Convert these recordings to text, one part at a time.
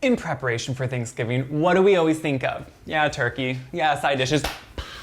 In preparation for Thanksgiving, what do we always think of? Yeah, turkey. Yeah, side dishes.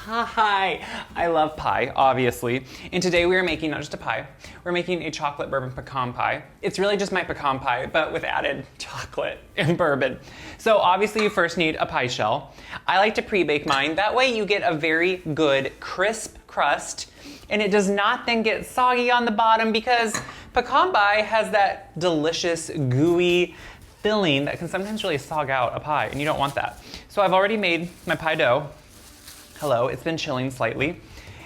Pie. I love pie, obviously. And today we are making not just a pie, we're making a chocolate bourbon pecan pie. It's really just my pecan pie, but with added chocolate and bourbon. So obviously you first need a pie shell. I like to pre-bake mine. That way you get a very good crisp crust and it does not then get soggy on the bottom because pecan pie has that delicious gooey filling that can sometimes really sog out a pie and you don't want that. So I've already made my pie dough. Hello, it's been chilling slightly.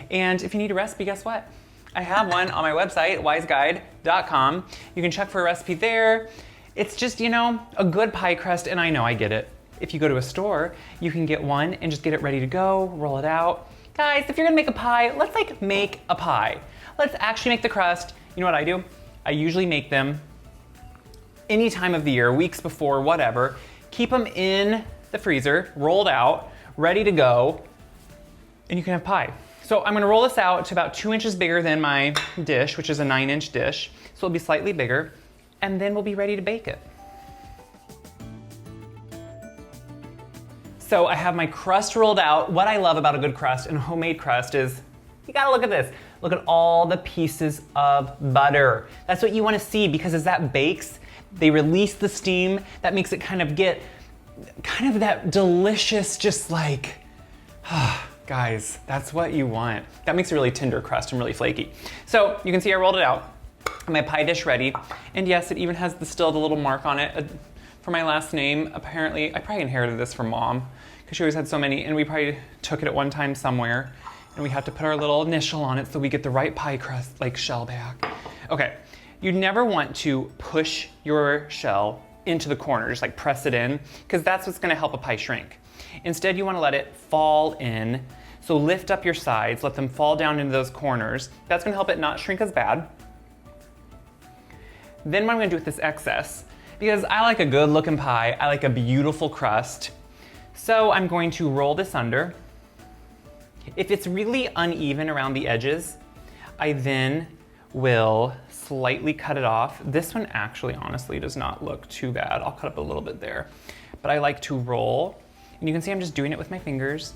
And if you need a recipe, guess what? I have one on my website, wiseguide.com. You can check for a recipe there. It's just, you know, a good pie crust, and I know I get it. If you go to a store, you can get one and just get it ready to go, roll it out. Guys, if you're gonna make a pie, let's make a pie. Let's actually make the crust. You know what I do? I usually make them any time of the year, weeks before, whatever. Keep them in the freezer, rolled out, ready to go, and you can have pie. So I'm gonna roll this out to about 2 inches bigger than my dish, which is a 9-inch dish. So it'll be slightly bigger, and then we'll be ready to bake it. So I have my crust rolled out. What I love about a good crust and a homemade crust is, you gotta look at this. Look at all the pieces of butter. That's what you wanna see because as that bakes, they release the steam. That makes it kind of get that delicious, just like, guys, that's what you want. That makes a really tender crust and really flaky. So you can see I rolled it out. My pie dish ready. And yes, it even has still the little mark on it for my last name. Apparently, I probably inherited this from mom because she always had so many and we probably took it at one time somewhere and we have to put our little initial on it so we get the right pie crust, like shell back. Okay, you never want to push your shell into the corner, just like press it in, because that's what's gonna help a pie shrink. Instead, you wanna let it fall in. So lift up your sides, let them fall down into those corners. That's gonna help it not shrink as bad. Then what I'm gonna do with this excess, because I like a good looking pie, I like a beautiful crust. So I'm going to roll this under. If it's really uneven around the edges, I then will slightly cut it off. This one actually honestly does not look too bad. I'll cut up a little bit there. But I like to roll. And you can see I'm just doing it with my fingers.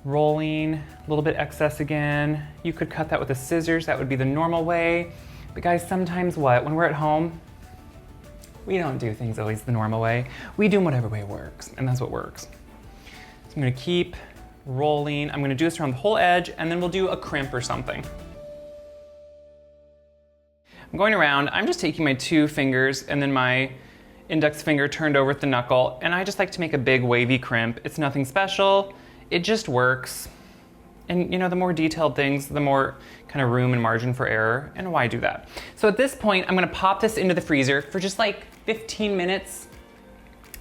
Rolling, a little bit excess again. You could cut that with the scissors, that would be the normal way. But guys, sometimes when we're at home, we don't do things always the normal way. We do them whatever way works, and that's what works. So I'm gonna keep rolling. I'm gonna do this around the whole edge, and then we'll do a crimp or something. I'm going around, I'm just taking my 2 fingers and then my index finger turned over at the knuckle, and I just like to make a big wavy crimp. It's nothing special, it just works. And you know, the more detailed things, the more kind of room and margin for error, and why do that? So at this point, I'm gonna pop this into the freezer for just like 15 minutes.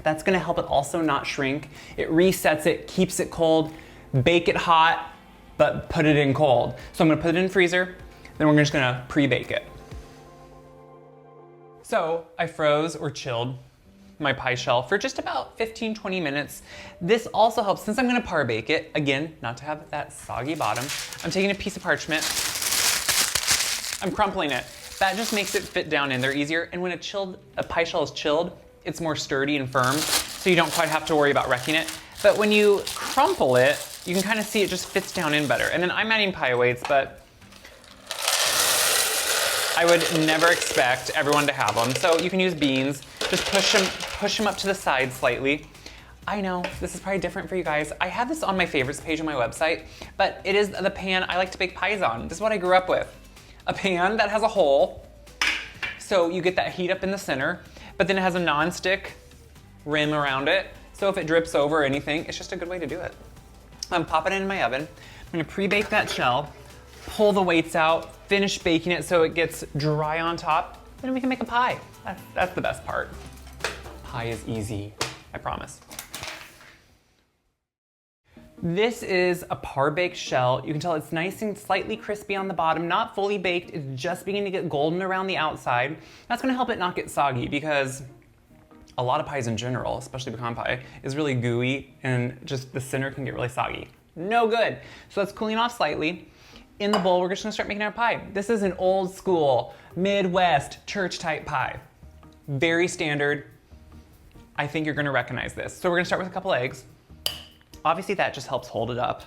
That's gonna help it also not shrink. It resets it, keeps it cold, bake it hot, but put it in cold. So I'm gonna put it in the freezer, then we're just gonna pre-bake it. So I froze or chilled my pie shell for just about 15-20 minutes. This also helps, since I'm gonna par bake it, again, not to have that soggy bottom, I'm taking a piece of parchment, I'm crumpling it. That just makes it fit down in there easier, and when a pie shell is chilled, it's more sturdy and firm, so you don't quite have to worry about wrecking it. But when you crumple it, you can kind of see it just fits down in better. And then I'm adding pie weights, but I would never expect everyone to have them. So you can use beans, just push them up to the side slightly. I know, this is probably different for you guys. I have this on my favorites page on my website, but it is the pan I like to bake pies on. This is what I grew up with. A pan that has a hole, so you get that heat up in the center, but then it has a non-stick rim around it. So if it drips over or anything, it's just a good way to do it. I'm popping it in my oven. I'm gonna pre-bake that shell, pull the weights out, finish baking it so it gets dry on top, then we can make a pie. That's the best part. Pie is easy, I promise. This is a par-baked shell. You can tell it's nice and slightly crispy on the bottom, not fully baked, it's just beginning to get golden around the outside. That's gonna help it not get soggy because a lot of pies in general, especially pecan pie, is really gooey and just the center can get really soggy. No good. So that's cooling off slightly. In the bowl, we're just gonna start making our pie. This is an old school, Midwest, church type pie. Very standard. I think you're gonna recognize this. So we're gonna start with a couple eggs. Obviously that just helps hold it up.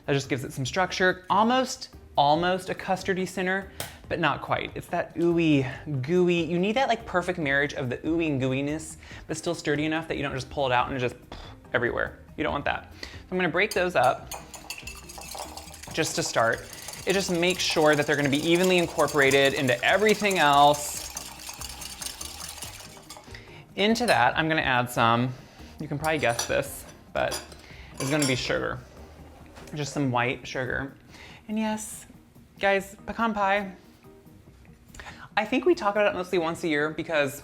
That just gives it some structure. Almost a custardy center, but not quite. It's that ooey, gooey. You need that like perfect marriage of the ooey and gooiness, but still sturdy enough that you don't just pull it out and it just everywhere. You don't want that. So I'm gonna break those up just to start. It just makes sure that they're gonna be evenly incorporated into everything else. Into that, I'm gonna add some, you can probably guess this, but it's gonna be sugar. Just some white sugar. And yes, guys, pecan pie, I think we talk about it mostly once a year because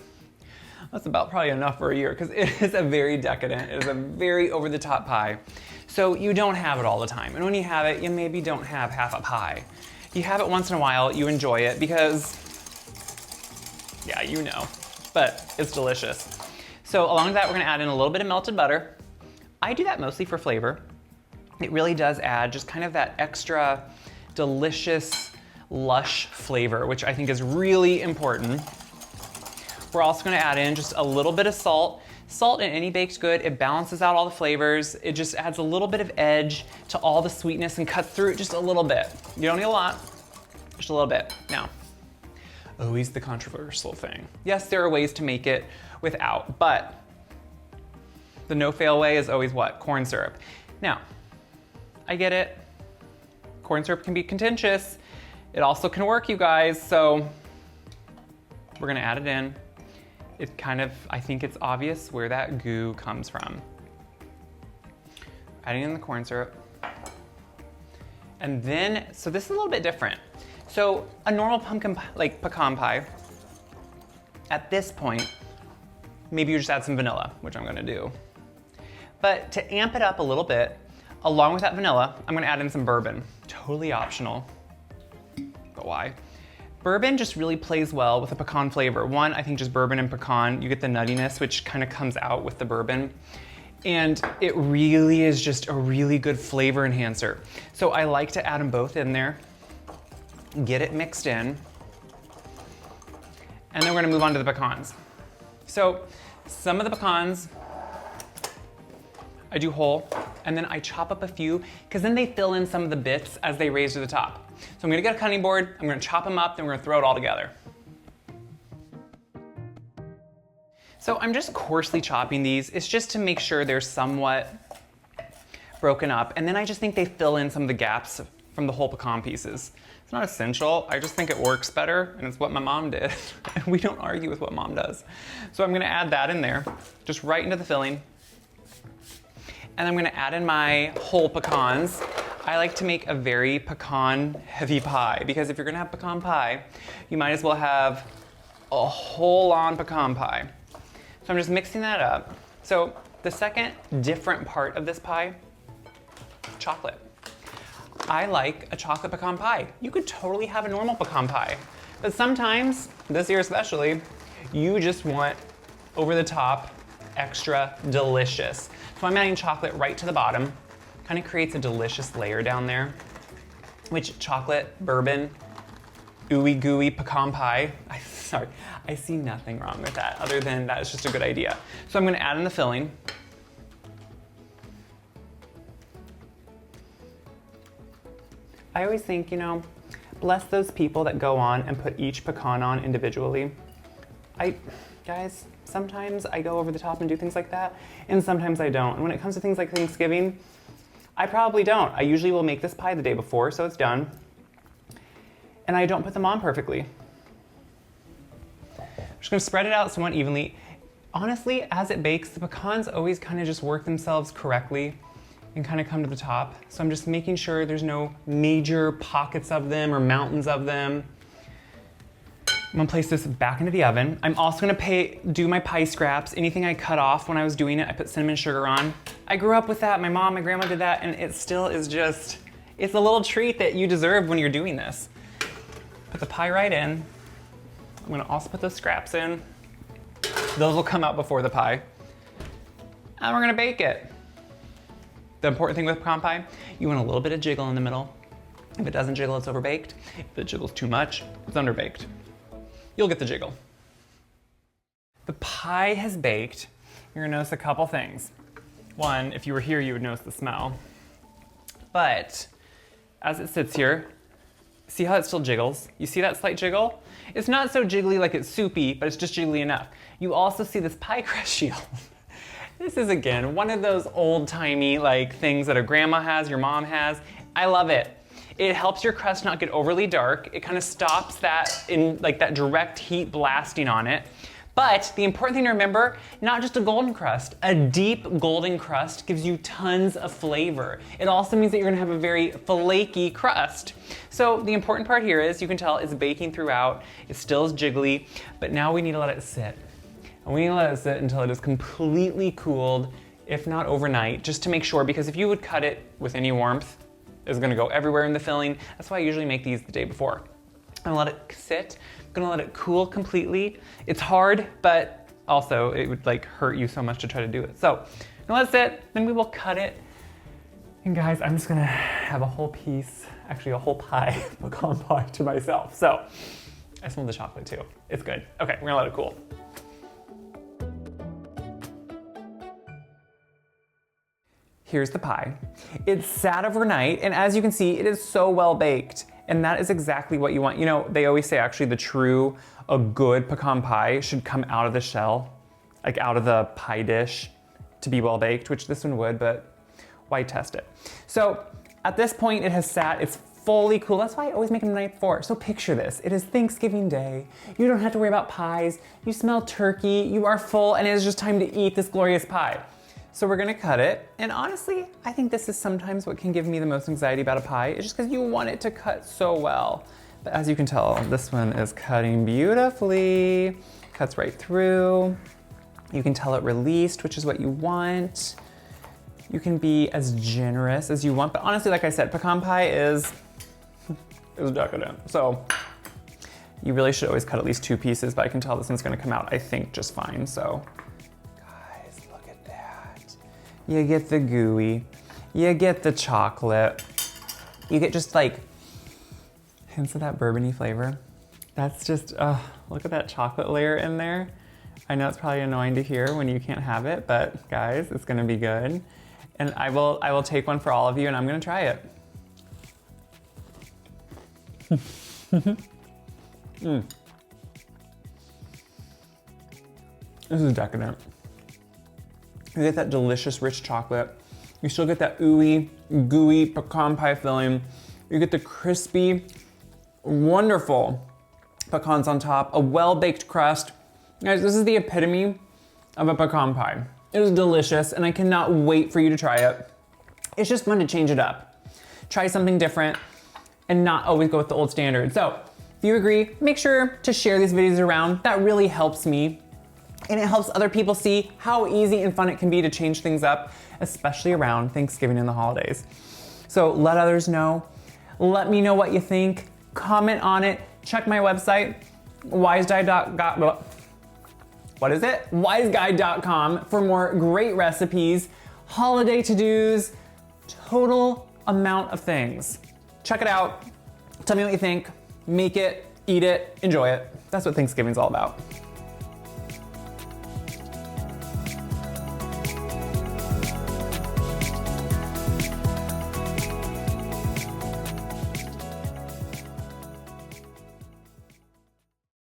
that's about probably enough for a year because it is a very decadent, it is a very over-the-top pie. So you don't have it all the time. And when you have it, you maybe don't have half a pie. You have it once in a while, you enjoy it because, yeah, you know, but it's delicious. So along with that, we're gonna add in a little bit of melted butter. I do that mostly for flavor. It really does add just kind of that extra delicious, lush flavor, which I think is really important. We're also gonna add in just a little bit of salt. Salt in any baked good, it balances out all the flavors. It just adds a little bit of edge to all the sweetness and cuts through it just a little bit. You don't need a lot, just a little bit. Now, always the controversial thing. Yes, there are ways to make it without, but the no-fail way is always what? Corn syrup. Now, I get it. Corn syrup can be contentious. It also can work, you guys, so we're gonna add it in. It kind of, I think it's obvious where that goo comes from. Adding in the corn syrup. And then, so this is a little bit different. So a normal pumpkin, like pecan pie, at this point, maybe you just add some vanilla, which I'm gonna do. But to amp it up a little bit, along with that vanilla, I'm gonna add in some bourbon. Totally optional, but why? Bourbon just really plays well with a pecan flavor. One, I think just bourbon and pecan, you get the nuttiness, which kind of comes out with the bourbon. And it really is just a really good flavor enhancer. So I like to add them both in there, get it mixed in, and then we're gonna move on to the pecans. So some of the pecans, I do whole, and then I chop up a few, because then they fill in some of the bits as they raise to the top. So I'm gonna get a cutting board, I'm gonna chop them up, then we're gonna throw it all together. So I'm just coarsely chopping these. It's just to make sure they're somewhat broken up, and then I just think they fill in some of the gaps from the whole pecan pieces. It's not essential, I just think it works better, and it's what my mom did. And we don't argue with what mom does. So I'm gonna add that in there, just right into the filling. And I'm gonna add in my whole pecans. I like to make a very pecan heavy pie because if you're gonna have pecan pie, you might as well have a whole on pecan pie. So I'm just mixing that up. So the second different part of this pie, chocolate. I like a chocolate pecan pie. You could totally have a normal pecan pie, but sometimes, this year especially, you just want over the top, extra delicious. So I'm adding chocolate right to the bottom. Kind of creates a delicious layer down there, which chocolate, bourbon, ooey gooey pecan pie. Sorry, I see nothing wrong with that other than that is just a good idea. So I'm gonna add in the filling. I always think, you know, bless those people that go on and put each pecan on individually. Guys, sometimes I go over the top and do things like that, and sometimes I don't. And when it comes to things like Thanksgiving, I probably don't. I usually will make this pie the day before, so it's done. And I don't put them on perfectly. I'm just gonna spread it out somewhat evenly. Honestly, as it bakes, the pecans always kind of just work themselves correctly and kind of come to the top. So I'm just making sure there's no major pockets of them or mountains of them. I'm gonna place this back into the oven. I'm also gonna do my pie scraps. Anything I cut off when I was doing it, I put cinnamon sugar on. I grew up with that, my mom, my grandma did that, and it still is just, it's a little treat that you deserve when you're doing this. Put the pie right in. I'm gonna also put those scraps in. Those will come out before the pie. And we're gonna bake it. The important thing with pecan pie, you want a little bit of jiggle in the middle. If it doesn't jiggle, it's overbaked. If it jiggles too much, it's underbaked. You'll get the jiggle. The pie has baked. you're gonna notice a couple things. One, if you were here, you would notice the smell. But as it sits here, see how it still jiggles? You see that slight jiggle? It's not so jiggly like it's soupy, but it's just jiggly enough. You also see this pie crust shield. This is, again, one of those old-timey like things that a grandma has, your mom has. I love it. It helps your crust not get overly dark. It kind of stops that that direct heat blasting on it. But the important thing to remember, not just a golden crust, a deep golden crust gives you tons of flavor. It also means that you're gonna have a very flaky crust. So the important part here is, you can tell it's baking throughout, it still is jiggly, but now we need to let it sit. And we need to let it sit until it is completely cooled, if not overnight, just to make sure, because if you would cut it with any warmth, it's gonna go everywhere in the filling. That's why I usually make these the day before. I'm gonna let it sit. I'm gonna let it cool completely. It's hard, but also it would like hurt you so much to try to do it. So I'm gonna let it sit, then we will cut it. And guys, I'm just gonna have a whole piece, actually a whole pie, pecan pie to myself. So I smell the chocolate too. It's good. Okay, we're gonna let it cool. Here's the pie. It's sat overnight, and as you can see, it is so well baked. And that is exactly what you want. You know, they always say actually a good pecan pie should come out of the shell, like out of the pie dish to be well baked, which this one would, but why test it? So at this point it has sat, it's fully cool. That's why I always make them the night before. So picture this, it is Thanksgiving Day. You don't have to worry about pies. You smell turkey, you are full, and it is just time to eat this glorious pie. So we're gonna cut it, and honestly, I think this is sometimes what can give me the most anxiety about a pie, is just because you want it to cut so well. But as you can tell, this one is cutting beautifully, cuts right through. You can tell it released, which is what you want. You can be as generous as you want, but honestly, like I said, pecan pie is decadent. So you really should always cut at least 2 pieces, but I can tell this one's gonna come out, I think, just fine, so. You get the gooey, you get the chocolate, you get just like hints of that bourbon-y flavor. That's just, look at that chocolate layer in there. I know it's probably annoying to hear when you can't have it, but guys, it's gonna be good. And I will take one for all of you, and I'm gonna try it. This is decadent. You get that delicious rich chocolate. You still get that ooey, gooey pecan pie filling. You get the crispy, wonderful pecans on top, a well-baked crust. Guys, this is the epitome of a pecan pie. It is delicious, and I cannot wait for you to try it. It's just fun to change it up. Try something different and not always go with the old standard. So if you agree, make sure to share these videos around. That really helps me. And it helps other people see how easy and fun it can be to change things up, especially around Thanksgiving and the holidays. So let others know. Let me know what you think. Comment on it. Check my website, wiseguide.com for more great recipes, holiday to-dos, total amount of things. Check it out. Tell me what you think. Make it, eat it, enjoy it. That's what Thanksgiving's all about.